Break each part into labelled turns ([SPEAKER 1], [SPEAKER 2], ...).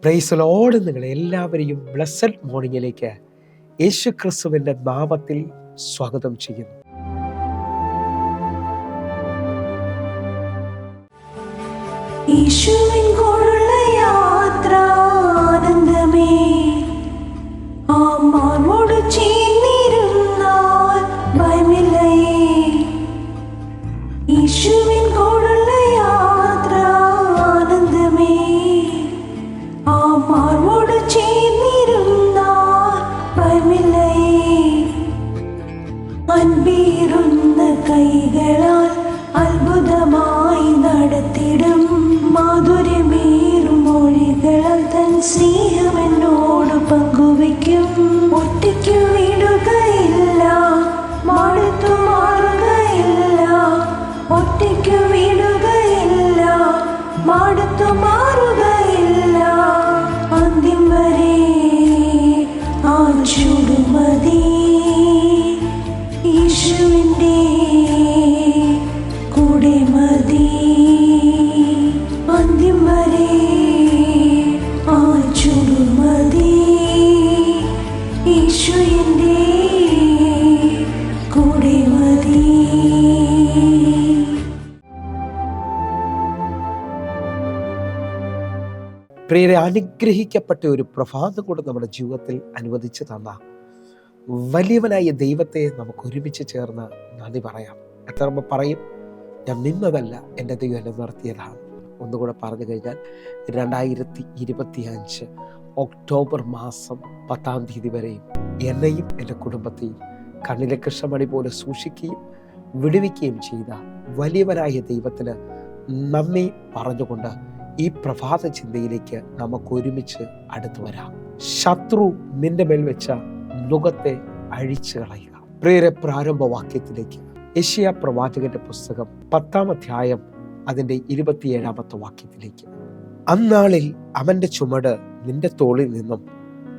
[SPEAKER 1] Praise Lord. നിങ്ങളെ എല്ലാവരെയും blessed മോർണിംഗിലേക്ക് യേശു ക്രിസ്തുവിൻ്റെ നാമത്തിൽ സ്വാഗതം ചെയ്യുന്നു.
[SPEAKER 2] യേശുവിൻ കൂടെയുള്ള യാത്ര ആനന്ദമേ, ആത്മാവോട് ചേർന്നിരുന്നാൽ ഭയമില്ലയേ. യേശുവിൻ കൂടെയുള്ള യാത്ര ആനന്ദമേ, ആത്മാവോട് ചേർന്നിരുന്നാൽ ഭയമില്ലയേ. അൻപീറുന്ന കൈകളാൽ അത്ഭുതമായി നടത്തിടും മാധുര്യമേറും മൊഴികളാൽ തൻ സ്നേഹം എന്നോട് പങ്കുവയ്ക്കും. ഒറ്റയ്ക്കു വിടുകയില്ല, മടുത്തു മാറുകയില്ല. ഒറ്റയ്ക്കു വിടുകയില്ല, മടുത്തു മാറുകയില്ല. അന്ത്യം വരെ ആ ചുടുമതി യേശുവിൻ്റെ കൂടെ മതി. അന്ത്യം വരെ ആ ചുടുമതി യേശുവിൻ്റെ കൂടെ മതി.
[SPEAKER 1] പ്രിയരെ, അനുഗ്രഹിക്കപ്പെട്ട ഒരു പ്രഭാതം കൂടെ നമ്മുടെ ജീവിതത്തിൽ അനുവദിച്ചു തന്ന വലിയവനായ ദൈവത്തെ നമുക്ക് ഒരുമിച്ച് ചേർന്ന് നന്ദി പറയാം. എത്ര പറയും, ഞാൻ നിന്നതല്ല, എൻ്റെ ദൈവം എന്നെ നിർത്തിയതാണ്. ഒന്നുകൂടെ പറഞ്ഞു കഴിഞ്ഞാൽ 2025 ഒക്ടോബർ മാസം 10-ാം തീയതി വരെയും എന്നെയും എൻ്റെ കുടുംബത്തെയും കണ്ണിലെ കൃഷ്ണമണി പോലെ സൂക്ഷിക്കുകയും വിടുവിക്കുകയും ചെയ്ത വലിയവനായ ദൈവത്തിന് നന്ദി പറഞ്ഞുകൊണ്ട് ഈ പ്രഭാത ചിന്തയിലേക്ക് നമുക്ക് ഒരുമിച്ച് അടുത്തു വരാം. ശത്രു നിന്റെ മേൽ വെച്ച നുകത്തെ അഴിച്ചു കളയുക. പ്രിയരെ, പ്രാരംഭവാക്യത്തിലേക്ക് യെശയ്യാ പ്രവാചകന്റെ പുസ്തകം 10-ാം അധ്യായം അതിൻ്റെ 27-ാമത്തെ വാക്യത്തിലേക്ക്. അന്നാളിൽ അവൻ്റെ ചുമട് നിന്റെ തോളിൽ നിന്നും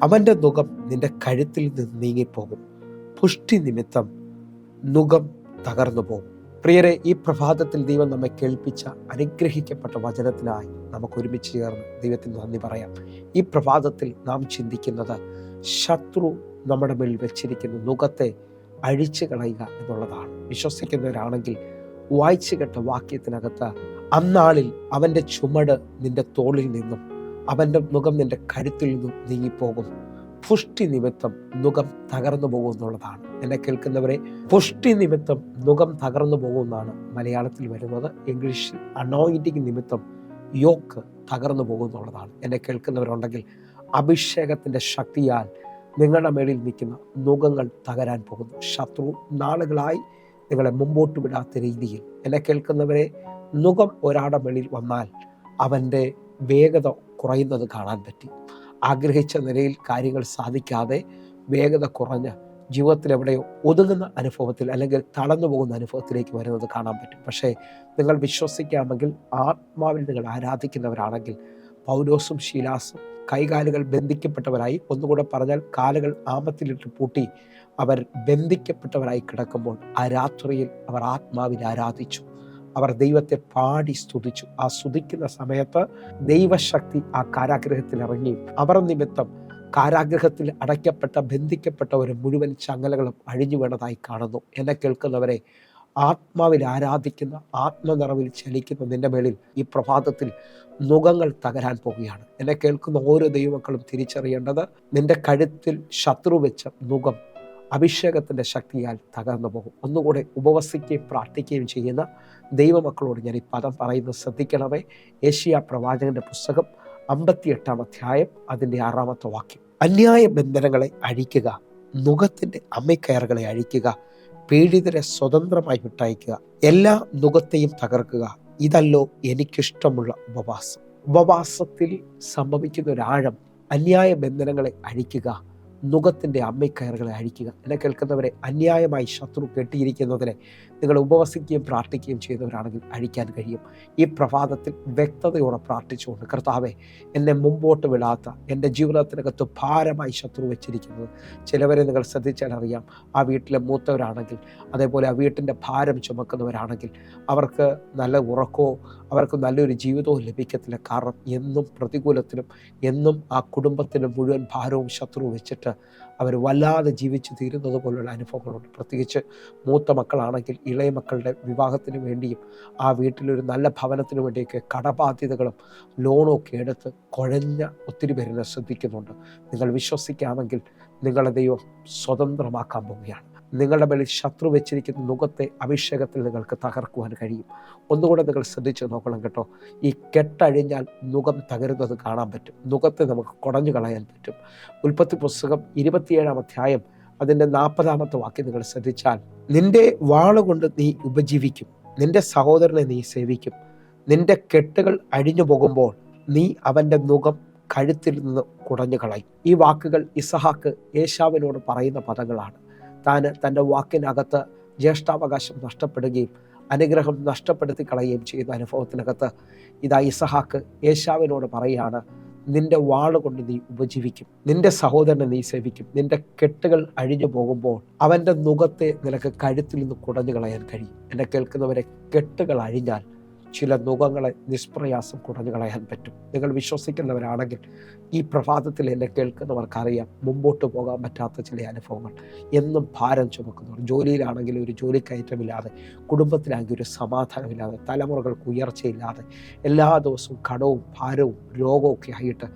[SPEAKER 1] അവൻ്റെ നുകം നിന്റെ കഴുത്തിൽ നിന്ന് നീങ്ങിപ്പോകും. പുഷ്ടി നിമിത്തം നുകം തകർന്നു പോകും. പ്രിയരെ, ഈ പ്രഭാതത്തിൽ ദൈവം നമ്മെ കേൾപ്പിച്ച അനുഗ്രഹിക്കപ്പെട്ട വചനത്തിനായി നമുക്ക് ഒരുമിച്ച് ചേർന്ന് ദൈവത്തിന് നന്ദി പറയാം. ഈ പ്രഭാതത്തിൽ നാം ചിന്തിക്കുന്നത് ശത്രു നമ്മുടെ മേൽ വെച്ചിരിക്കുന്ന നുകത്തെ അഴിച്ചു കളയുക എന്നുള്ളതാണ്. വിശ്വസിക്കുന്നവരാണെങ്കിൽ വായിച്ചു കേട്ട വാക്യത്തിനകത്ത് അന്നാളിൽ അവൻ്റെ ചുമട് നിന്റെ തോളിൽ നിന്നും അവൻ്റെ നുകം നിന്റെ കഴുത്തിൽ നിന്നും നീങ്ങിപ്പോകും. പുഷ്ടി നിമിത്തം നുകം തകർന്നു പോകും എന്നുള്ളതാണ്. എന്നെ കേൾക്കുന്നവരെ, പുഷ്ടി നിമിത്തം നുകം തകർന്നു പോകുമെന്നാണ് മലയാളത്തിൽ വരുന്നത്. ഇംഗ്ലീഷിൽ അനോയിന്റിങ് നിമിത്തം യോക്ക് തകർന്നു പോകും എന്നുള്ളതാണ്. എന്നെ കേൾക്കുന്നവരുണ്ടെങ്കിൽ അഭിഷേകത്തിൻ്റെ ശക്തിയാൽ നിങ്ങളുടെ മേളിൽ നിൽക്കുന്ന നുകങ്ങൾ തകരാൻ പോകുന്നു. ശത്രു നാളുകളായി നിങ്ങളെ മുമ്പോട്ട് വിടാത്ത രീതിയിൽ, എന്നെ കേൾക്കുന്നവരെ, നുകം ഒരാളുടെ മേളിൽ വന്നാൽ അവൻ്റെ വേഗത കുറയുന്നത് കാണാൻ പറ്റി. ആഗ്രഹിച്ച നിലയിൽ കാര്യങ്ങൾ സാധിക്കാതെ വേഗത കുറഞ്ഞ് ജീവിതത്തിൽ എവിടെയോ ഒതുങ്ങുന്ന അനുഭവത്തിൽ അല്ലെങ്കിൽ തളർന്നു പോകുന്ന അനുഭവത്തിലേക്ക് വരുന്നത് കാണാൻ പറ്റും. പക്ഷേ നിങ്ങൾ വിശ്വസിക്കാമെങ്കിൽ, ആത്മാവിൽ നിങ്ങൾ ആരാധിക്കുന്നവരാണെങ്കിൽ, പൗലോസും ശീലാസും കൈകാലുകൾ ബന്ധിക്കപ്പെട്ടവരായി, ഒന്നുകൂടെ പറഞ്ഞാൽ കാലുകൾ ആമത്തിലിട്ട് പൂട്ടി അവർ ബന്ധിക്കപ്പെട്ടവരായി കിടക്കുമ്പോൾ ആ രാത്രിയിൽ അവർ ആത്മാവിൽ ആരാധിച്ചു. അവർ ദൈവത്തെ പാടി സ്തുതിച്ചു. ആ സ്തുതിക്കുന്ന സമയത്ത് ദൈവശക്തി ആ കാരാഗ്രഹത്തിൽ ഇറങ്ങി അവർ നിമിത്തം കാരാഗ്രഹത്തിൽ അടയ്ക്കപ്പെട്ട ബന്ധിക്കപ്പെട്ട ഒരു മുഴുവൻ ചങ്ങലകളും അഴിഞ്ഞു വീണതായി കാണുന്നു. എന്നെ കേൾക്കുന്നവരെ, ആത്മാവിൽ ആരാധിക്കുന്ന, ആത്മനിറവിൽ ചലിക്കുന്ന നിന്റെ മേളിൽ ഈ പ്രഭാതത്തിൽ നുകങ്ങൾ തകരാൻ പോവുകയാണ്. എന്നെ കേൾക്കുന്ന ഓരോ ദൈവമക്കളും തിരിച്ചറിയേണ്ടത്, നിന്റെ കഴുത്തിൽ ശത്രു വെച്ച നുകം അഭിഷേകത്തിൻ്റെ ശക്തിയാൽ തകർന്നു പോകും. ഒന്നുകൂടെ ഉപവസിക്കുകയും പ്രാർത്ഥിക്കുകയും ചെയ്യുന്ന ദൈവമക്കളോട് ഞാൻ ഈ പദം പറയുന്നത് ശ്രദ്ധിക്കണമേ. യെശയ്യാ പ്രവാചകന്റെ പുസ്തകം 58-ാം അധ്യായം അതിൻ്റെ 6-ാമത്തെ വാക്യം. അന്യായ ബന്ധനങ്ങളെ അഴിക്കുക, നുകത്തിൻ്റെ അമ്മക്കയറുകളെ അഴിക്കുക, പീഡിതരെ സ്വതന്ത്രമായി വിട്ടയക്കുക, എല്ലാ നുകത്തെയും തകർക്കുക. ഇതല്ലോ എനിക്കിഷ്ടമുള്ള ഉപവാസം. ഉപവാസത്തിൽ സംഭവിക്കുന്ന ഒരാഴം, അന്യായ ബന്ധനങ്ങളെ അഴിക്കുക, നുകത്തിൻ്റെ അമ്മക്കയറുകളെ അഴിക്കുക. എന്നെ കേൾക്കുന്നവരെ, അന്യായമായി ശത്രു കെട്ടിയിരിക്കുന്നതിനെ നിങ്ങൾ ഉപവസിക്കുകയും പ്രാർത്ഥിക്കുകയും ചെയ്യുന്നവരാണെങ്കിൽ അഴിക്കാൻ കഴിയും. ഈ പ്രഭാതത്തിൽ വ്യക്തതയോടെ പ്രാർത്ഥിച്ചുകൊണ്ട്, കർത്താവെ, എന്നെ മുമ്പോട്ട് വിടാത്ത, എൻ്റെ ജീവിതത്തിനകത്ത് ഭാരമായി ശത്രു വെച്ചിരിക്കുന്നത്, ചിലവരെ നിങ്ങൾ ശ്രദ്ധിച്ചാൽ അറിയാം, ആ വീട്ടിലെ മൂത്തവരാണെങ്കിൽ, അതേപോലെ ആ വീട്ടിൻ്റെ ഭാരം ചുമക്കുന്നവരാണെങ്കിൽ അവർക്ക് നല്ല ഉറക്കമോ അവർക്ക് നല്ലൊരു ജീവിതവും ലഭിക്കത്തില്ല. കാരണം എന്നും പ്രതികൂലത്തിലും എന്നും ആ കുടുംബത്തിൻ്റെ മുഴുവൻ ഭാരവും ശത്രു വെച്ചിട്ട് അവർ വല്ലാതെ ജീവിച്ചു തീരുന്നത് പോലുള്ള അനുഭവങ്ങളുണ്ട്. പ്രത്യേകിച്ച് മൂത്ത മക്കളാണെങ്കിൽ ഇളയ മക്കളുടെ വിവാഹത്തിന് വേണ്ടിയും ആ വീട്ടിലൊരു നല്ല ഭവനത്തിന് വേണ്ടിയൊക്കെ കടബാധ്യതകളും ലോണും ഒക്കെ എടുത്ത് കുഴഞ്ഞ ഒത്തിരി പേരിനെ ശ്രദ്ധിക്കുന്നുണ്ട്. നിങ്ങൾ വിശ്വസിക്കാമെങ്കിൽ നിങ്ങളുടെ ദൈവം സ്വതന്ത്രമാക്കാൻ പോവുകയാണ്. നിങ്ങളുടെ മേളിൽ ശത്രു വെച്ചിരിക്കുന്ന നുകത്തെ അഭിഷേകത്തിൽ നിങ്ങൾക്ക് തകർക്കുവാൻ കഴിയും. ഒന്നുകൂടെ നിങ്ങൾ ശ്രദ്ധിച്ച് നോക്കണം കേട്ടോ. ഈ കെട്ടഴിഞ്ഞാൽ നുകം തകരുന്നത് കാണാൻ പറ്റും. നുകത്തെ നമുക്ക് കുടഞ്ഞു കളയാൻ പറ്റും. ഉൽപ്പത്തി പുസ്തകം 27-ാം അധ്യായം അതിൻ്റെ 40-ാമത്തെ വാക്യം നിങ്ങൾ ശ്രദ്ധിച്ചാൽ, നിന്റെ വാളുകൊണ്ട് നീ ഉപജീവിക്കും, നിന്റെ സഹോദരനെ നീ സേവിക്കും, നിന്റെ കെട്ടുകൾ അഴിഞ്ഞു പോകുമ്പോൾ നീ അവൻ്റെ നുകം കഴുത്തിൽ നിന്ന് കുടഞ്ഞു കളയും. ഈ വാക്കുകൾ ഇസഹാക്ക് ഏശാവിനോട് പറയുന്ന പദങ്ങളാണ്. തൻ്റെ വാക്കിനകത്ത് ജ്യേഷ്ഠാവകാശം നഷ്ടപ്പെടുകയും അനുഗ്രഹം നഷ്ടപ്പെടുത്തി കളയുകയും ചെയ്യുന്ന അനുഭവത്തിനകത്ത് ഇതാ ഇസഹാക്ക് ഏശാവിനോട് പറയുകയാണ്, നിന്റെ വാളുകൊണ്ട് നീ ഉപജീവിക്കും, നിന്റെ സഹോദരനെ നീ സേവിക്കും, നിന്റെ കെട്ടുകൾ അഴിഞ്ഞു പോകുമ്പോൾ അവൻ്റെ നുകത്തെ നിനക്ക് കഴുത്തിൽ നിന്ന് കുടഞ്ഞു കളയാൻ കഴിയും. എന്നെ കേൾക്കുന്നവരെ, കെട്ടുകൾ അഴിഞ്ഞാൽ ചില നുകങ്ങളെ നിഷ്പ്രയാസം കുടഞ്ഞു കളയാൻ പറ്റും. നിങ്ങൾ വിശ്വസിക്കുന്നവരാണെങ്കിൽ ഈ പ്രഭാതത്തിൽ എന്നെ കേൾക്കുന്നവർക്കറിയാം, മുമ്പോട്ട് പോകാൻ പറ്റാത്ത ചില അനുഭവങ്ങൾ, എന്നും ഭാരം ചുമക്കുന്നവർ, ജോലിയിലാണെങ്കിൽ ഒരു ജോലി കയറ്റമില്ലാതെ, കുടുംബത്തിലാണെങ്കിൽ ഒരു സമാധാനമില്ലാതെ, തലമുറകൾക്ക് ഉയർച്ചയില്ലാതെ, എല്ലാ ദിവസവും കടവും ഭാരവും രോഗവും ഒക്കെ ആയിട്ട്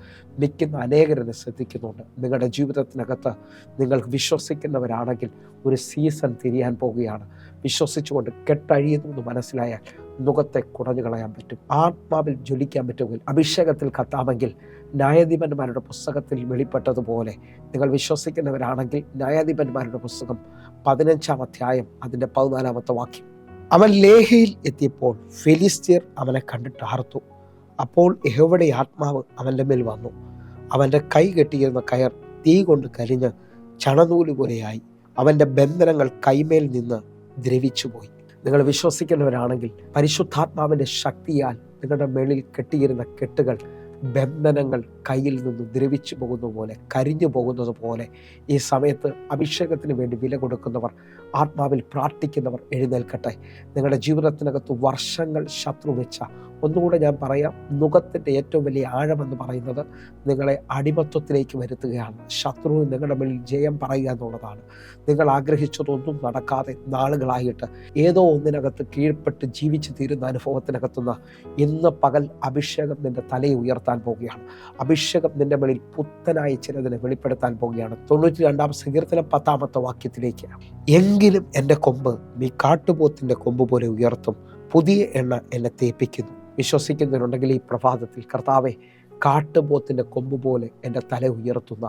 [SPEAKER 1] നിൽക്കുന്ന അനേകരെന്നെ ശ്രദ്ധിക്കുന്നുണ്ട്. നിങ്ങളുടെ ജീവിതത്തിനകത്ത് നിങ്ങൾ വിശ്വസിക്കുന്നവരാണെങ്കിൽ ഒരു സീസൺ തിരിയാൻ പോവുകയാണ്. വിശ്വസിച്ചുകൊണ്ട് കെട്ടഴിയുന്നു മനസ്സിലായാൽ നുകത്തെ കുടഞ്ഞു കളയാൻ പറ്റും. ആത്മാവിൽ ജ്വലിക്കാൻ പറ്റുമെങ്കിൽ, അഭിഷേകത്തിൽ കത്താമെങ്കിൽ, ന്യായാധിപന്മാരുടെ പുസ്തകത്തിൽ വെളിപ്പെട്ടതുപോലെ നിങ്ങൾ വിശ്വസിക്കുന്നവരാണെങ്കിൽ ന്യായാധിപന്മാരുടെ പുസ്തകം 15-ാം അധ്യായം അതിൻ്റെ 14-ാമത്തെ വാക്യം, അവൻ ലേഹയിൽ എത്തിയപ്പോൾ ഫെലിസ്ത്യർ അവനെ കണ്ടിട്ട് ആർത്തു. അപ്പോൾ യഹോവയുടെ ആത്മാവ് അവൻ്റെ മേൽ വന്നു. അവൻ്റെ കൈ കെട്ടിയിരുന്ന കയർ തീ കൊണ്ട് കരിഞ്ഞ് ചണനൂല് പോലെയായി. അവൻ്റെ ബന്ധനങ്ങൾ കൈമേൽ നിന്ന് ദ്രവിച്ചുപോയി. നിങ്ങൾ വിശ്വസിക്കുന്നവരാണെങ്കിൽ പരിശുദ്ധാത്മാവിൻ്റെ ശക്തിയാൽ നിങ്ങളുടെ മേളിൽ കെട്ടിയിരുന്ന കെട്ടുകൾ, ബന്ധനങ്ങൾ കയ്യിൽ നിന്ന് ദ്രവിച്ചു പോകുന്ന പോലെ, കരിഞ്ഞു പോകുന്നത് പോലെ ഈ സമയത്ത് അഭിഷേകത്തിന് വേണ്ടി വില കൊടുക്കുന്നവർ, ആത്മാവിൽ പ്രാർത്ഥിക്കുന്നവർ എഴുന്നേൽക്കട്ടെ. നിങ്ങളുടെ ജീവിതത്തിനകത്ത് വർഷങ്ങൾ ശത്രു വെച്ച, ഒന്നുകൂടെ ഞാൻ പറയാം, നുകത്തിൻ്റെ ഏറ്റവും വലിയ ആഴമെന്ന് പറയുന്നത് നിങ്ങളെ അടിമത്വത്തിലേക്ക് വരുത്തുകയാണ്. ശത്രു നിങ്ങളുടെ മേലിൽ ജയം പറയുക എന്നുള്ളതാണ്. നിങ്ങൾ ആഗ്രഹിച്ചതൊന്നും നടക്കാതെ നാളുകളായിട്ട് ഏതോ ഒന്നിനകത്ത് കീഴ്പ്പെട്ട് ജീവിച്ചു തീരുന്ന അനുഭവത്തിനകത്തുനിന്ന് ഇന്ന് പകൽ അഭിഷേകം നിൻ്റെ തലയെ ഉയർത്താൻ പോവുകയാണ്. അഭിഷേകം നിൻ്റെ മേലിൽ പുത്തനായി ചിലതിനെ വെളിപ്പെടുത്താൻ പോവുകയാണ്. 92-ാം സങ്കീർത്തനം 10-ാമത്തെ വാക്യത്തിലേക്ക്, എങ്കിലും എൻ്റെ കൊമ്പ് നീ കാട്ടുപോത്തിൻ്റെ കൊമ്പ് പോലെ ഉയർത്തും, പുതിയ എണ്ണ എന്നെ തേപ്പിക്കുന്നു. വിശ്വസിക്കുന്നവരുണ്ടെങ്കിൽ ഈ പ്രഭാതത്തിൽ, കർത്താവെ, കാട്ടുപോത്തിൻ്റെ കൊമ്പ് പോലെ എൻ്റെ തല ഉയർത്തുന്ന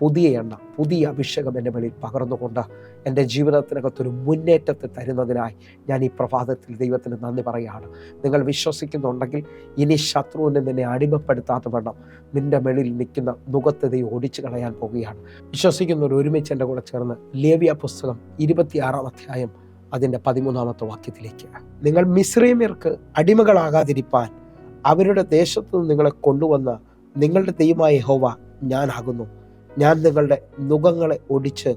[SPEAKER 1] പുതിയ എണ്ണ, പുതിയ അഭിഷേകം എൻ്റെ മേളിൽ പകർന്നുകൊണ്ട് എൻ്റെ ജീവിതത്തിനകത്തൊരു മുന്നേറ്റത്തെ തരുന്നതിനായി ഞാൻ ഈ പ്രഭാതത്തിൽ ദൈവത്തിന് നന്ദി പറയുകയാണ്. നിങ്ങൾ വിശ്വസിക്കുന്നുണ്ടെങ്കിൽ ഇനി ശത്രുവിനെ നിന്നെ അടിമപ്പെടുത്താത്ത വണ്ണം നിൻ്റെ മേളിൽ നിൽക്കുന്ന നുകത്തെ ദൈവം ഒടിച്ചു കളയാൻ പോവുകയാണ്. വിശ്വസിക്കുന്നവർ ഒരുമിച്ച് എൻ്റെ കൂടെ ചേർന്ന് ലേവ്യ പുസ്തകം 26-ാം അധ്യായം അതിൻ്റെ 13-ാമത്തെ വാക്യത്തിലേക്ക്, നിങ്ങൾ മിസ്രയീമ്യർക്ക് അടിമകളാകാതിരിപ്പാൻ അവരുടെ ദേശത്തു നിന്ന് നിങ്ങളെ കൊണ്ടുവന്ന നിങ്ങളുടെ ദൈവമായ യഹോവ ഞാനാകുന്നു. ഞാൻ നിങ്ങളുടെ നുകങ്ങളെ ഒടിച്ച്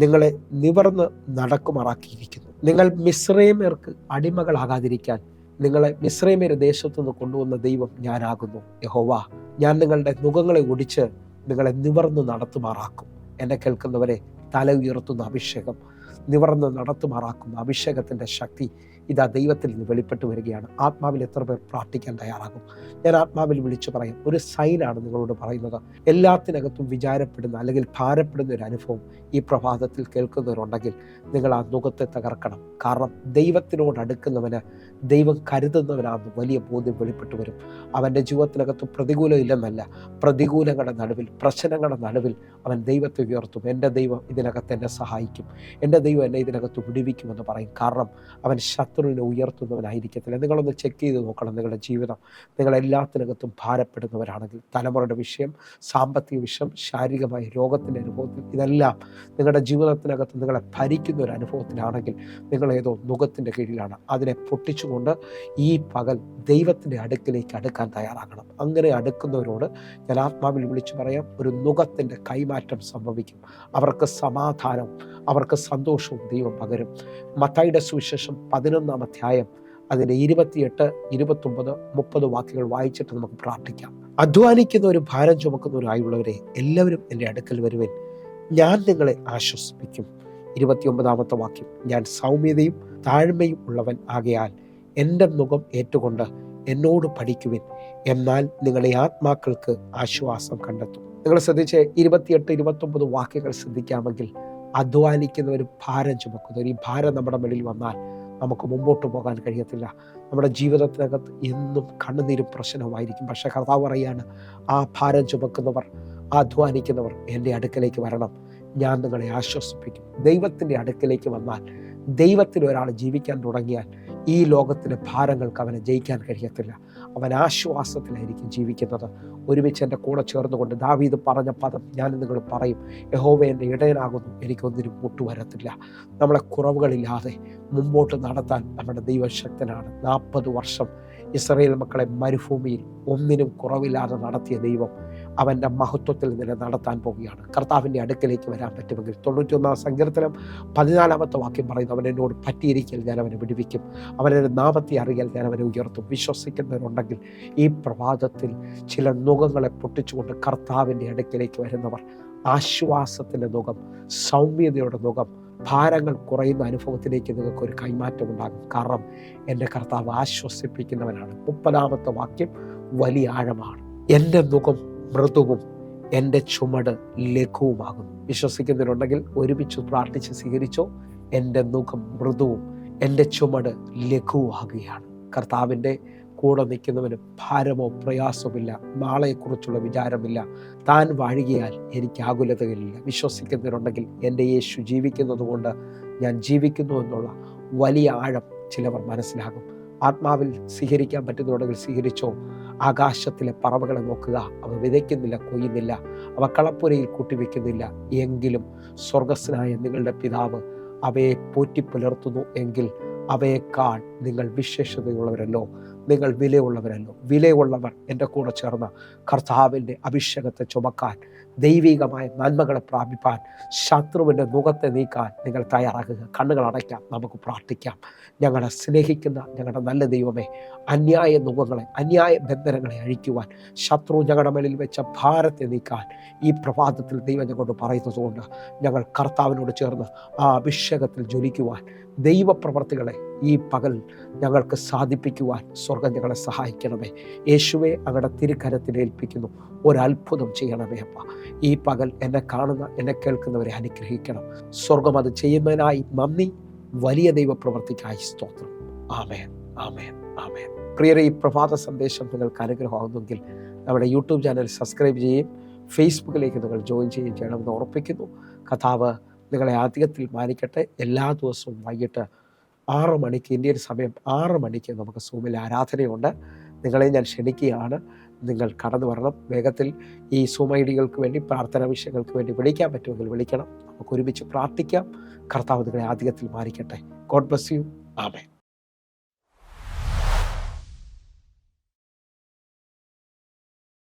[SPEAKER 1] നിങ്ങളെ നിവർന്ന് നടക്കുമാറാക്കിയിരിക്കുന്നു. നിങ്ങൾ മിസ്രയീമ്യർക്ക് അടിമകളാകാതിരിക്കാൻ നിങ്ങളെ മിസ്രയീമ്യരുടെ ദേശത്തു നിന്ന് കൊണ്ടുവന്ന ദൈവം ഞാനാകുന്നു യഹോവ. ഞാൻ നിങ്ങളുടെ നുകങ്ങളെ ഒടിച്ച് നിങ്ങളെ നിവർന്ന് നടത്തുമാറാക്കും. എന്നെ കേൾക്കുന്നവരെ, തല ഉയർത്തുന്ന അഭിഷേകം, നിവർന്ന് നടത്തുമാറാക്കുന്ന അഭിഷേകത്തിൻ്റെ ശക്തി ഇതാ ദൈവത്തിൽ നിന്ന് വെളിപ്പെട്ട് വരികയാണ്. ആത്മാവിൽ എത്ര പേർ പ്രാർത്ഥിക്കാൻ തയ്യാറാകും? ഞാൻ ആത്മാവിൽ വിളിച്ചു പറയും. ഒരു സൈനാണ് നിങ്ങളോട് പറയുന്നത്. എല്ലാത്തിനകത്തും വിചാരപ്പെടുന്ന അല്ലെങ്കിൽ ഭാരപ്പെടുന്ന ഒരു അനുഭവം ഈ പ്രഭാതത്തിൽ കേൾക്കുന്നവരുണ്ടെങ്കിൽ നിങ്ങൾ ആ നുകത്തെ തകർക്കണം. കാരണം ദൈവത്തിനോട് അടുക്കുന്നവന് ദൈവം കരുതുന്നവനാണെന്ന് വലിയ ബോധ്യം വെളിപ്പെട്ട് വരും. അവൻ്റെ ജീവിതത്തിനകത്ത് പ്രതികൂലം ഇല്ലെന്നല്ല, പ്രതികൂലങ്ങളുടെ നടുവിൽ, പ്രശ്നങ്ങളുടെ നടുവിൽ അവൻ ദൈവത്തെ ഉയർത്തും. എൻ്റെ ദൈവം ഇതിനകത്ത് എന്നെ സഹായിക്കും, എൻ്റെ ദൈവം എന്നെ ഇതിനകത്ത് വിടുവിക്കുമെന്ന് പറയും. കാരണം അവൻ ശത്രുവിനെ ഉയർത്തുന്നവനായിരിക്കത്തില്ല. നിങ്ങളൊന്ന് ചെക്ക് ചെയ്ത് നോക്കണം നിങ്ങളുടെ ജീവിതം. നിങ്ങളെല്ലാത്തിനകത്തും ഭാരപ്പെടുന്നവരാണെങ്കിൽ, തലമുറയുടെ വിഷയം, സാമ്പത്തിക വിഷയം, ശാരീരികമായ രോഗത്തിൻ്റെ അനുഭവത്തിൽ, ഇതെല്ലാം നിങ്ങളുടെ ജീവിതത്തിനകത്ത് നിങ്ങളെ ഭരിക്കുന്ന ഒരു അനുഭവത്തിലാണെങ്കിൽ നിങ്ങളേതോ നുകത്തിൻ്റെ കീഴിലാണ്. അതിനെ പൊട്ടിച്ചുകൊണ്ട് ഈ പകൽ ദൈവത്തിൻ്റെ അടുക്കിലേക്ക് അടുക്കാൻ തയ്യാറാകണം. അങ്ങനെ അടുക്കുന്നവരോട് ഞാൻ ആത്മാവിൽ വിളിച്ചു പറയാം, ഒരു നുകത്തിൻ്റെ കൈമാറ്റം സംഭവിക്കും. അവർക്ക് സമാധാനം, അവർക്ക് സന്തോഷവും ദൈവം പകരും. മത്തായിയുടെ സുവിശേഷം 11-ാം അധ്യായം അതിൻ്റെ 28, 29, 30 വാക്യങ്ങൾ വായിച്ചിട്ട് നമുക്ക് പ്രാർത്ഥിക്കാം. അധ്വാനിക്കുന്നവരും ഭാരം ചുമക്കുന്നവരായുള്ളവരെ എല്ലാവരും എൻ്റെ അടുക്കൽ വരുവിൻ, ഞാൻ നിങ്ങളെ ആശ്വസിപ്പിക്കും. 29-ാമത്തെ വാക്യം, ഞാൻ സൗമ്യതയും താഴ്മയും ഉള്ളവൻ ആകയാൽ എൻ്റെ മുഖം ഏറ്റുകൊണ്ട് എന്നോട് പഠിക്കുവിൻ, എന്നാൽ നിങ്ങളുടെ ആത്മാക്കൾക്ക് ആശ്വാസം കണ്ടെത്തും. നിങ്ങൾ ശ്രദ്ധിച്ച് 28, 29 വാക്യങ്ങൾ ശ്രദ്ധിക്കാമെങ്കിൽ, അധ്വാനിക്കുന്നവരും ഭാരം ചുമക്കുന്നവർ, ഈ ഭാരം നമ്മുടെ മേളിൽ വന്നാൽ നമുക്ക് മുമ്പോട്ട് പോകാൻ കഴിയത്തില്ല. നമ്മുടെ ജീവിതത്തിനകത്ത് എന്നും കണ്ണുനീരും പ്രശ്നവുമായിരിക്കും. പക്ഷേ കർത്താവ് പറയാണ്, ആ ഭാരം ചുമക്കുന്നവർ, അധ്വാനിക്കുന്നവർ എൻ്റെ അടുക്കലേക്ക് വരണം, ഞാൻ നിങ്ങളെ ആശ്വസിപ്പിക്കും. ദൈവത്തിൻ്റെ അടുക്കലേക്ക് വന്നാൽ, ദൈവത്തിൽ ഒരാൾ ജീവിക്കാൻ തുടങ്ങിയാൽ ഈ ലോകത്തിലെ ഭാരങ്ങൾക്ക് അവനെ ജയിക്കാൻ കഴിയത്തില്ല. അവൻ ആശ്വാസത്തിലായിരിക്കും ജീവിക്കുന്നത്. ഒരുമിച്ച് എൻ്റെ കൂടെ ചേർന്നുകൊണ്ട് ദാവീദ് പറഞ്ഞ പദം ഞാൻ നിങ്ങൾ പറയും, യഹോവ എൻ്റെ ഇടയനാകുന്നു, എനിക്കൊന്നിനും മുട്ടുവരത്തില്ല. നമ്മളെ കുറവുകളില്ലാതെ മുമ്പോട്ട് നടത്താൻ നമ്മുടെ ദൈവശക്തനാണ്. 40 വർഷം ഇസ്രായേൽ മക്കളെ മരുഭൂമിയിൽ ഒന്നിനും കുറവില്ലാതെ നടത്തിയ ദൈവം അവൻ്റെ മഹത്വത്തിൽ നിന്നെ നടത്താൻ പോവുകയാണ്. കർത്താവിൻ്റെ അടുക്കലേക്ക് വരാൻ പറ്റുമെങ്കിൽ 91-ാം സങ്കീർത്തനം 14-ാമത്തെ വാക്യം പറയുന്നു, അവൻ എന്നോട് പറ്റിയിരിക്കൽ ഞാൻ അവനെ വിടുവിക്കും, അവൻ്റെ നാമത്തെ അറിയാൽ ഞാൻ അവനെ ഉയർത്തും. വിശ്വസിക്കുന്നവരുണ്ടെങ്കിൽ ഈ പ്രഭാതത്തിൽ ചില നുകങ്ങളെ പൊട്ടിച്ചുകൊണ്ട് കർത്താവിൻ്റെ അടുക്കലേക്ക് വരുന്നവർ, ആശ്വാസത്തിൻ്റെ നുകം, സൗമ്യതയുടെ നുകം, ഭാരങ്ങൾ കുറയുന്ന അനുഭവത്തിലേക്ക് നിങ്ങൾക്ക് ഒരു കൈമാറ്റം ഉണ്ടാകും. കാരണം എൻ്റെ കർത്താവ് ആശ്വസിപ്പിക്കുന്നവനാണ്. 30-ാമത്തെ വാക്യം വലിയ ആഴമാണ്. എൻ്റെ മുഖം മൃദുവും എൻ്റെ ചുമട് ലഘുവുമാകുന്നു. വിശ്വസിക്കുന്നവരുണ്ടെങ്കിൽ ഒരുമിച്ച് പ്രാർത്ഥിച്ച് സ്വീകരിച്ചോ. എൻ്റെ മുഖം മൃദുവും എൻ്റെ ചുമട് ലഘുവാകുകയാണ്. കർത്താവിൻ്റെ കൂടെ നിൽക്കുന്നവന് ഭാരമോ പ്രയാസമില്ല, നാളെക്കുറിച്ചുള്ള വിചാരമില്ല. താൻ വാഴുകയാൽ എനിക്ക് ആകുലതകളില്ല. വിശ്വസിക്കുന്നവരുണ്ടെങ്കിൽ എൻ്റെ യേശു ജീവിക്കുന്നത് കൊണ്ട് ഞാൻ ജീവിക്കുന്നു എന്നുള്ള വലിയ ആഴം ചിലവർ മനസ്സിലാകും. ആത്മാവിൽ സ്വീകരിക്കാൻ പറ്റുന്നുണ്ടെങ്കിൽ സ്വീകരിച്ചോ. ആകാശത്തിലെ പറവകളെ നോക്കുക, അവ വിതയ്ക്കുന്നില്ല, കൊയ്യുന്നില്ല, അവ കളപ്പുരയിൽ കൂട്ടിവെക്കുന്നില്ല, എങ്കിലും സ്വർഗസ്സനായ നിങ്ങളുടെ പിതാവ് അവയെ പോറ്റിപ്പുലർത്തുന്നു എങ്കിൽ അവയേക്കാൾ നിങ്ങൾ വിശേഷതയുള്ളവരല്ലോ, നിങ്ങൾ വിലയുള്ളവരല്ലോ. വിലയുള്ളവർ എൻ്റെ കൂടെ ചേർന്ന് കർത്താവിൻ്റെ അഭിഷേകത്തെ ചുമക്കാൻ, ദൈവികമായ നന്മകളെ പ്രാപിപ്പാൻ, ശത്രുവിൻ്റെ മുഖത്തെ നീക്കാൻ നിങ്ങൾ തയ്യാറാകുക. കണ്ണുകൾ അടയ്ക്കാം, നമുക്ക് പ്രാർത്ഥിക്കാം. ഞങ്ങളെ സ്നേഹിക്കുന്ന ഞങ്ങളുടെ നല്ല ദൈവമേ, അന്യായ നുഖങ്ങളെ, അന്യായ ബന്ധനങ്ങളെ അഴിക്കുവാൻ, ശത്രു ഞങ്ങളുടെ മേലിൽ വെച്ച ഭാരത്തെ നീക്കാൻ ഈ പ്രഭാതത്തിൽ ദൈവം ഞങ്ങളോട് പറയുന്നതുകൊണ്ട് ഞങ്ങൾ കർത്താവിനോട് ചേർന്ന് ആ അഭിഷേകത്തിൽ ജ്വലിക്കുവാൻ, ദൈവപ്രവർത്തികളെ ഈ പകൽ ഞങ്ങൾക്ക് സാധിപ്പിക്കുവാൻ സ്വർഗം ഞങ്ങളെ സഹായിക്കണമേ. യേശുവെ, അങ്ങയുടെ തിരുക്കരത്തിൽ ഏൽപ്പിക്കുന്നു. ഒരത്ഭുതം ചെയ്യണമേ അപ്പ. ഈ പകൽ എന്നെ കാണുന്ന, എന്നെ കേൾക്കുന്നവരെ അനുഗ്രഹിക്കണം. സ്വർഗം അത് ചെയ്യുന്നതിനായി നന്ദി. വലിയ ദൈവപ്രവർത്തിക്കായി സ്തോത്രം. ആമേൻ, ആമേൻ, ആമേൻ. പ്രിയരെ, ഈ പ്രഭാത സന്ദേശം നിങ്ങൾക്ക് അനുഗ്രഹമാകുന്നെങ്കിൽ നമ്മുടെ യൂട്യൂബ് ചാനൽ സബ്സ്ക്രൈബ് ചെയ്യുകയും ഫേസ്ബുക്കിലേക്ക് നിങ്ങൾ ജോയിൻ ചെയ്യുകയും ചെയ്യണമെന്ന് ഉറപ്പിക്കുന്നു. കഥാവ് നിങ്ങളെ അധികത്തിൽ മാനിക്കട്ടെ. എല്ലാ ദിവസവും വൈകിട്ട് 6 മണിക്ക്, ഇന്ത്യൻ സമയം 6 മണിക്ക് നമുക്ക് സൂമിൽ ആരാധനയുണ്ട്. നിങ്ങളെ ഞാൻ ക്ഷണിക്കുകയാണ്. നിങ്ങൾ കടന്നു വരണം. വേഗത്തിൽ ഈ സൂം ഐഡികൾക്ക് വേണ്ടി, പ്രാർത്ഥനാ വിഷയങ്ങൾക്ക് വേണ്ടി വിളിക്കാൻ പറ്റുമെങ്കിൽ വിളിക്കണം. നമുക്ക് ഒരുമിച്ച് പ്രാർത്ഥിക്കാം. കർത്താവ് നിങ്ങളെ അധികത്തിൽ മാനിക്കട്ടെ. God bless you. ആമേൻ.